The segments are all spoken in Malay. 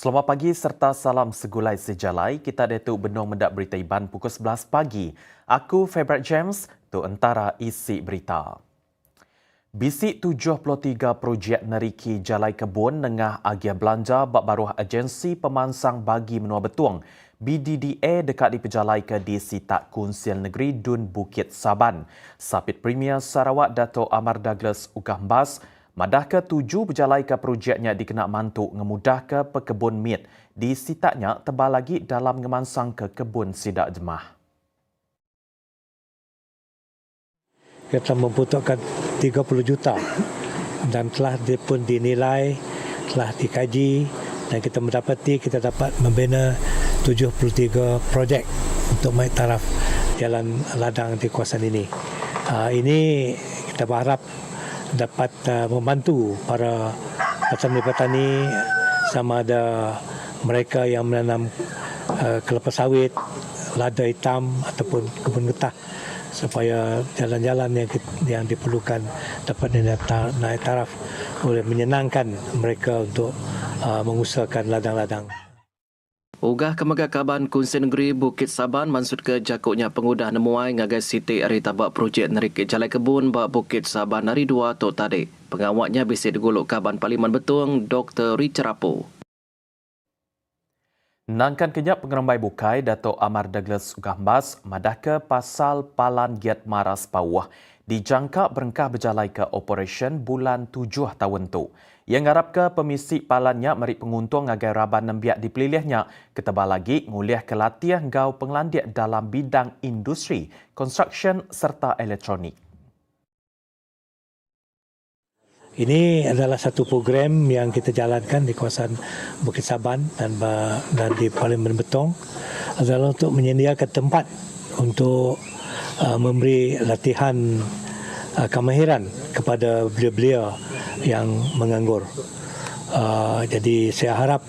Selamat pagi serta salam segulai sejalai. Kita Datuk Benong mendak berita Iban pukul 11 pagi. Aku Febret James, tu antara isi berita. Bisik 73 projek neriki Jalai Kebun Nengah Agia Belanja bak baruh agensi pemansang bagi menua betuang BDDA dekat di pejalai ke di Sitak Kunsil Negeri Dun Bukit Saban. Sapit Premier Sarawak Dato' Amar Douglas Ugambas madah ke 7 pejalai ke projeknya dikena mantuk ngemudah ke pekebun mit di sitaknya tebal lagi dalam ngemansang ke kebun sidak jemah. Kita membutuhkan 30 juta dan telah pun dinilai, telah dikaji dan kita mendapati kita dapat membina 73 projek untuk mai taraf jalan ladang di kawasan ini. Ini kita berharap dapat membantu para petani-petani sama ada mereka yang menanam kelapa sawit, lada hitam ataupun kebun getah supaya jalan-jalan yang diperlukan dapat naik taraf boleh menyenangkan mereka untuk mengusahakan ladang-ladang. Ugah Kemegakaban Kunsil Negeri Bukit Saban maksud ke jakutnya pengudah nemuai ngagai Siti Ari tabak projek nerik Jalai Kebun bak Bukit Saban hari 2 tok tadi. Pengawatnya bisik digolok Kaban Parlimen Betuang Dr. Richard Apo. Nangkan kenyak pengerambai bukai Dato' Amar Douglas Ugambas madah ke pasal Palan Giat Maras Pawah dijangka berengkah berjalai ke operation bulan 7 tahun tu. Yang ngarap ke pemisi palannya meri penguntung agar raban nembiak dipilihnya ketebal lagi nguliah ke latihan gau penglandik dalam bidang industri, construction serta elektronik. Ini adalah satu program yang kita jalankan di kawasan Bukit Saban dan di Parlimen Betong adalah untuk menyediakan tempat untuk memberi latihan kemahiran kepada belia-belia yang menganggur. Jadi saya harap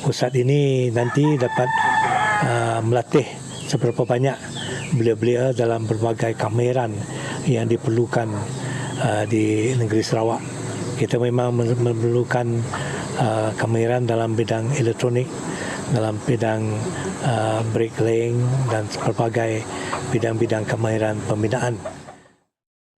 pusat ini nanti dapat melatih seberapa banyak belia-belia dalam berbagai kemahiran yang diperlukan di negeri Sarawak. Kita memang memerlukan kemahiran dalam bidang elektronik, dalam bidang bricklaying dan berbagai bidang-bidang kemahiran pembinaan.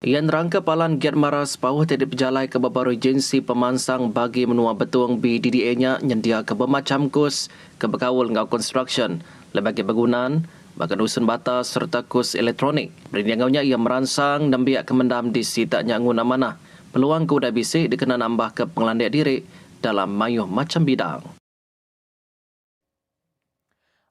Yang rangka Palan Giat Maras Pawah tidak berjalai ke beberapa agensi pemansang bagi menua betuang BDDA-nya nyendia ke bermacam kurs ke berkawal ngau construction, lebagi bangunan, bahkan usun batas serta kurs elektronik. Berniagaunya ia merangsang dan biak kemendam di sitaknya ngun amanah. Peluang ke udah bisik dikena nambah ke pengelandik diri dalam mayuh macam bidang.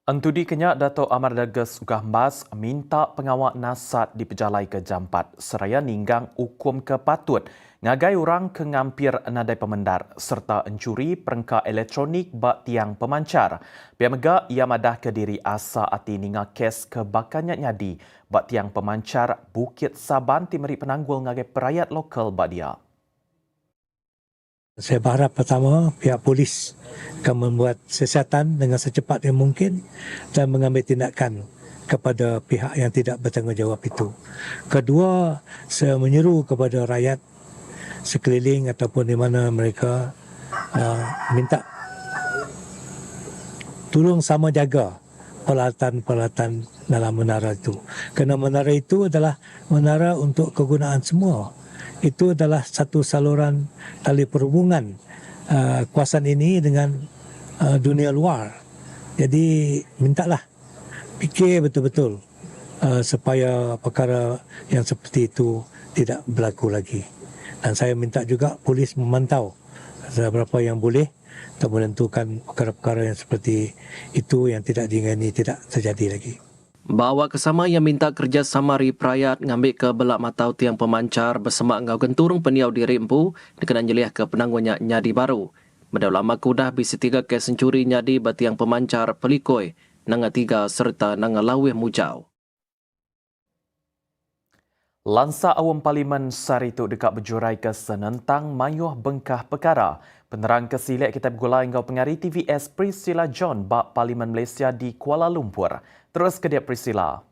Antudi kenyak Dato' Amar Douglas Ugambas minta pengawal nasat di pejalai ke Jampat seraya ninggang hukum ke patut ngagai orang ke ngampir nadai pemendar serta encuri perengka elektronik bak tiang pemancar. Pihak mega ia madah ke diri asa ati ninga kes ke bakannya nyadi bak tiang pemancar Bukit Saban timeri penanggul ngagai perayat lokal bak dia. Saya berharap pertama pihak polis akan membuat siasatan dengan secepat yang mungkin dan mengambil tindakan kepada pihak yang tidak bertanggungjawab itu. Kedua, saya menyeru kepada rakyat sekeliling ataupun di mana mereka minta tolong sama jaga peralatan-peralatan dalam menara itu. Kerana menara itu adalah menara untuk kegunaan semua. Itu adalah satu saluran tali perhubungan kawasan ini dengan dunia luar. Jadi mintalah fikir betul-betul supaya perkara yang seperti itu tidak berlaku lagi. Dan saya minta juga polis memantau seberapa yang boleh untuk menentukan perkara-perkara yang seperti itu yang tidak diingini tidak terjadi lagi. Bawa kesama yang minta kerjasama Riprayat ngambil ke belak matau tiang pemancar bersemak ngau genturung peniau diri empu dikena nyeliah ke penanggunya nyadi baru. Medaulah makudah bisi 3 kes sencuri nyadi batiang pemancar pelikoi, nanga 3 serta nanga lawih mujau. Lansa awam Parlimen Saritu dekat berjurai ke senentang mayuh bengkah perkara. Penerang kesilek kita bergulai ngau pengari TVS Priscilla John bak Parlimen Malaysia di Kuala Lumpur. Terus ke dia Priscilla.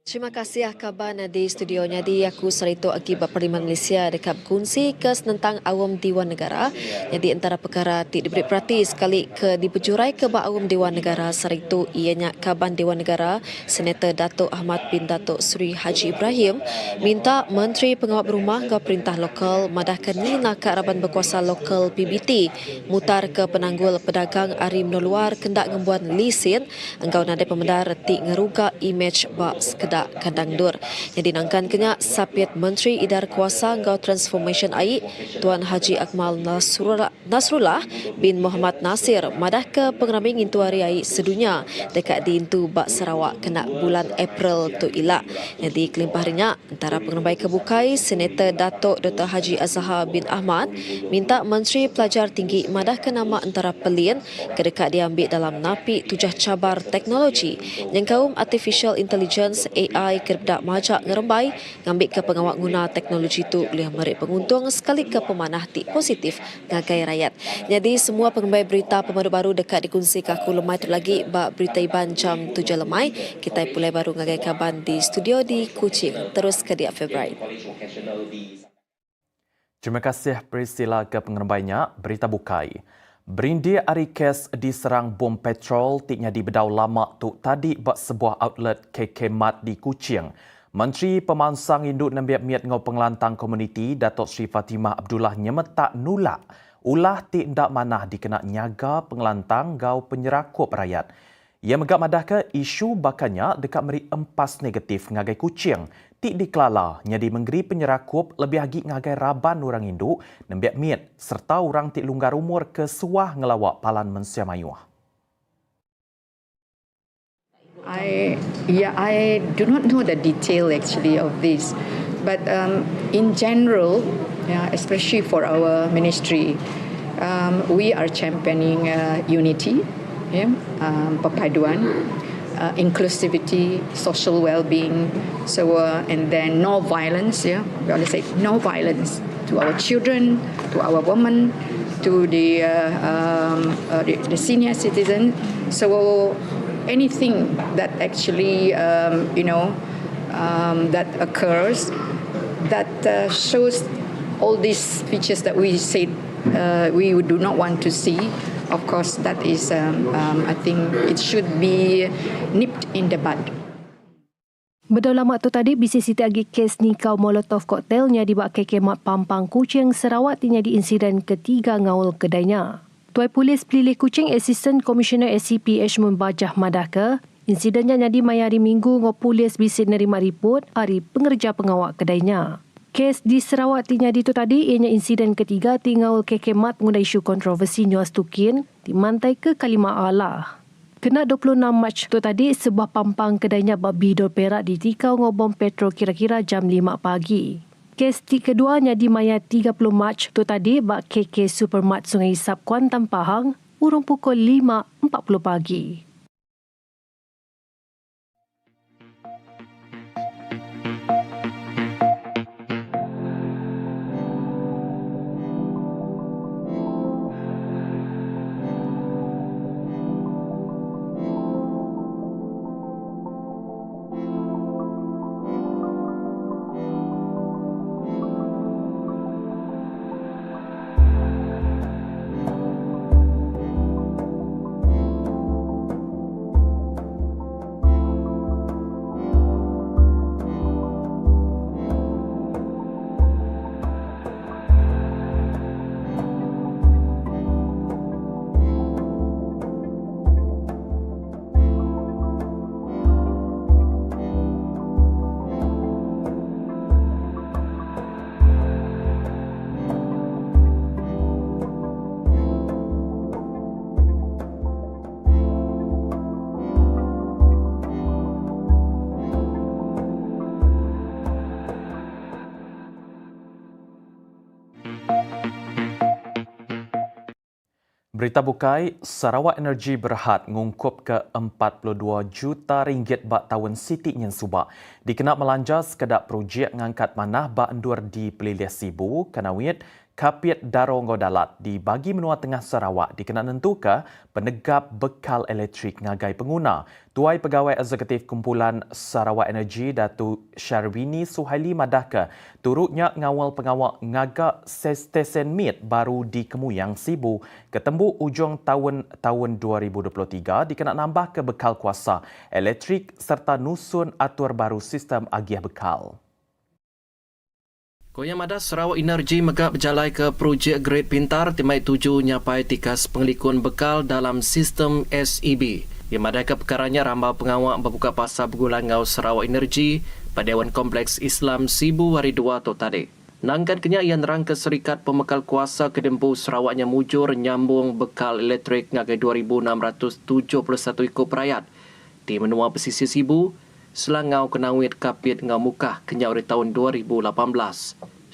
Terima kasih kabar di studionya di aku serito akibat Parlimen Malaysia dekat berkongsi kes tentang awam Dewan Negara. Jadi antara perkara diberi perhati sekali ke dipejurai ke awam Dewan Negara serito ianya kaban Dewan Negara Senator Datuk Ahmad bin Datuk Seri Haji Ibrahim minta Menteri Pengawal Berumah ke Perintah Lokal madahkan Nina Kearaban Berkuasa Lokal PBT mutar ke penanggul pedagang Ari Menoluar kendak ngembuan lisin engkau nadai pemedar ti ngeruga image bak sekedar kandang dur. Yang dinangkan kenya Sapit Menteri Idara Kuasa Engkau Transformation AI Tuan Haji Akmal Nasrullah bin Muhammad Nasir madah ke pengeraming intu hari AI sedunia dekat di intu Bak Sarawak kena bulan April tu ilak. Jadi kelimpah harinya antara pengeramai kebukai Senator Datuk Dr. Haji Azhar bin Ahmad minta Menteri Pelajar Tinggi madah ke nama antara pelin kedekat diambil dalam napi tujah cabar teknologi yang kaum Artificial Intelligence AI kerdak majak ngerembai ngambil ke pengawak guna teknologi itu boleh merik penguntung sekali ke pemanah ti positif ngagai rakyat. Jadi semua pengembai berita pemadu baru dekat dikongsi ke aku lemai tu lagi bak berita iban jam 7 lemai kita pulai baru ngagai kaban di studio di Kuching terus ke dia Februari. Terima kasih Priscilla ke pengerembainya berita bukai. Berindia ari kes diserang bom petrol tiknya di Bedau Lama tu tadi bak sebuah outlet KK Mart di Kuching. Menteri Pemansang Induk Nambiak Miat Ngau Pengelantang Komuniti Datuk Sri Fatimah Abdullah nyemetak nulak ulah ti ndak manah dikena nyaga pengelantang gau penyerakup rakyat. Ia megak madah ke isu bakanya dekat meri empas negatif ngagai Kuching tik dikelala nyadi menggeri penyerakup lebih lagi ngagai raban orang induk nembiak miat serta orang tik lunggar umur ke suah ngelawak palan Mensia Mayuah. I do not know the detail actually of this, but in general, especially for our ministry, we are championing unity, perpaduan, inclusivity, social well-being, so and then no violence. We always say no violence to our children, to our women, to the senior citizen. So anything that actually that occurs that shows all these features that we said we do not want to see. Of course, that is, I think it should be nipped in the bud. Bedau lama tu tadi bisi siti agi kes nikau molotov koktelnya di bak KK Mat Pampang Kuching Sarawak tinya di insiden ketiga ngaul kedainya. Tuai Polis Pelilih Kuching Assistant Commissioner SCP Ashmun Bajah Madaka insidennya nyadi mai hari Minggu ngau polis bisi nerima ripot hari pengerja pengawak kedainya. Kes di Sarawak tinya itu tadi ianya insiden ketiga tinggal KK Mat mengenai isu kontroversi Nyuas Tukin di Mantai ke Kalimah Allah. Kena 26 Mac tu tadi sebuah pampang kedainya babi dor perak ditikau ngobom petrol kira-kira jam 5 pagi. Kes di keduanya di maya 30 Mac tu tadi bak KK Supermart Sungai Isap Kuantan Pahang urung pukul 5.40 pagi. Berita bukai, Sarawak Energy Berhad ngungkup ke 42 juta ringgit bak tahun Siti Nyen Subak. Dikenal melanja sekedar projek ngangkat manah bak endur di Pelilih Sibu, Kanawit, Kapit Darong Godalat di bagi menua tengah Sarawak dikena nentuka penegap bekal elektrik ngagai pengguna. Tuai Pegawai Eksekutif Kumpulan Sarawak Energy Datuk Syarbini Suhaili Madaka turutnya ngawal pengawal ngagak stesen MIT baru di Kemuyang Sibu ketembu ujung tahun 2023 dikena nambah ke bekal kuasa elektrik serta nusun atur baru sistem agiah bekal. Koyang Madas Sarawak Energy megak berjalai ke projek Grid Pintar timai tuju nyapai tikas pengelikun bekal dalam sistem SEB. Yang madai ke perkaranya rambau pengawak berbuka pasar bergulang ngau Sarawak Energy pada Dewan Kompleks Islam Sibu hari 2 tu tadi. Nangkan kenya yang nerang ke Serikat Pemekal Kuasa Kedempu Sarawaknya mujur nyambung bekal elektrik ngagai 2,671 ekor perayat di menua pesisir Sibu selangau kenawit kapit ngau mukah kenya dari tahun 2018.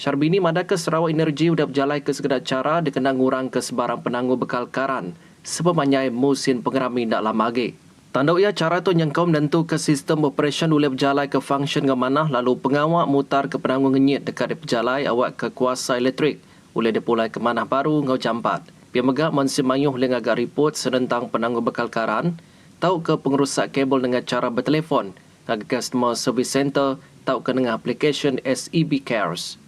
Syarbini madaka Sarawak Energy sudah berjalai ke segala cara dikenang ngurang ke sebarang penangguh bekal karan sepemanyai musim pengerami tak lama lagi. Tanda ia cara tu nyangkau menentu ke sistem operation boleh berjalai ke function ke mana lalu pengawak mutar ke penangguh ngenyit dekat berjalai awak ke kuasa elektrik boleh dipulai ke mana baru ngau jampat. Pihak megak mensemayuh dengan agak report sedentang penangguh bekal karan tahu ke pengerusak kabel dengan cara bertelefon ke Customer Service Center tahu ke dengan aplikasi SEB Cares.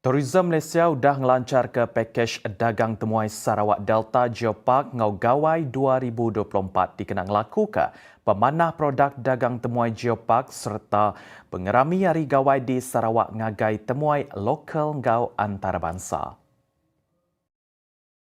Tourism Malaysia sudah melancar ke pakej dagang temuai Sarawak Delta Geopark Ngau Gawai 2024 dikenang laku ke pemanah produk dagang temuai Geopark serta pengerami hari gawai di Sarawak ngagai temuai lokal ngau antarabangsa.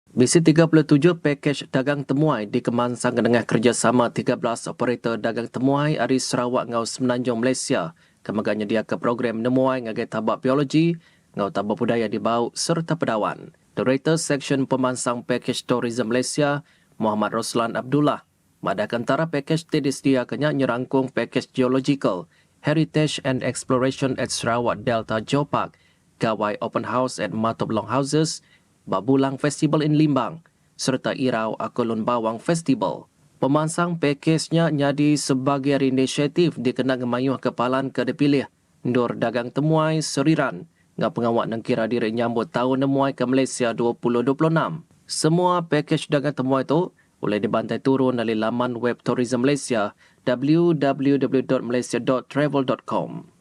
Bisi 37 pakej dagang temuai dikemansang dengan kerjasama 13 operator dagang temuai dari Sarawak ngau Semenanjung Malaysia kemaganya dia ke program nemuai ngagai tabak biologi ngau tabak budaya di Bau serta Pedawan. Director Section Pemansang Pakej Tourism Malaysia Muhammad Roslan Abdullah madakan antara pakej disediakannya nyerangkung pakej geological, heritage and exploration at Sarawak Delta Geopark, gawai open house at Matop Longhouses, Babulang Festival in Limbang serta Irau Akolon Bawang Festival. Pemansang pakejnya jadi sebagai inisiatif dikenang gemayuh kepalan ke dipilih Nur Dagang Temuai Seriran ngah pengawak nengkira diri nyambut tahun nemuai ke Malaysia 2026. Semua pakej dagang temuai itu boleh dibantai turun dari laman web Tourism Malaysia www.malaysia.travel.com.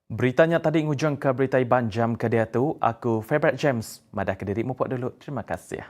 Beritanya tadi ngujung ke berita Iban jam ke dia tu. Aku Favorite James. Madah ke diri mu dulu. Terima kasih.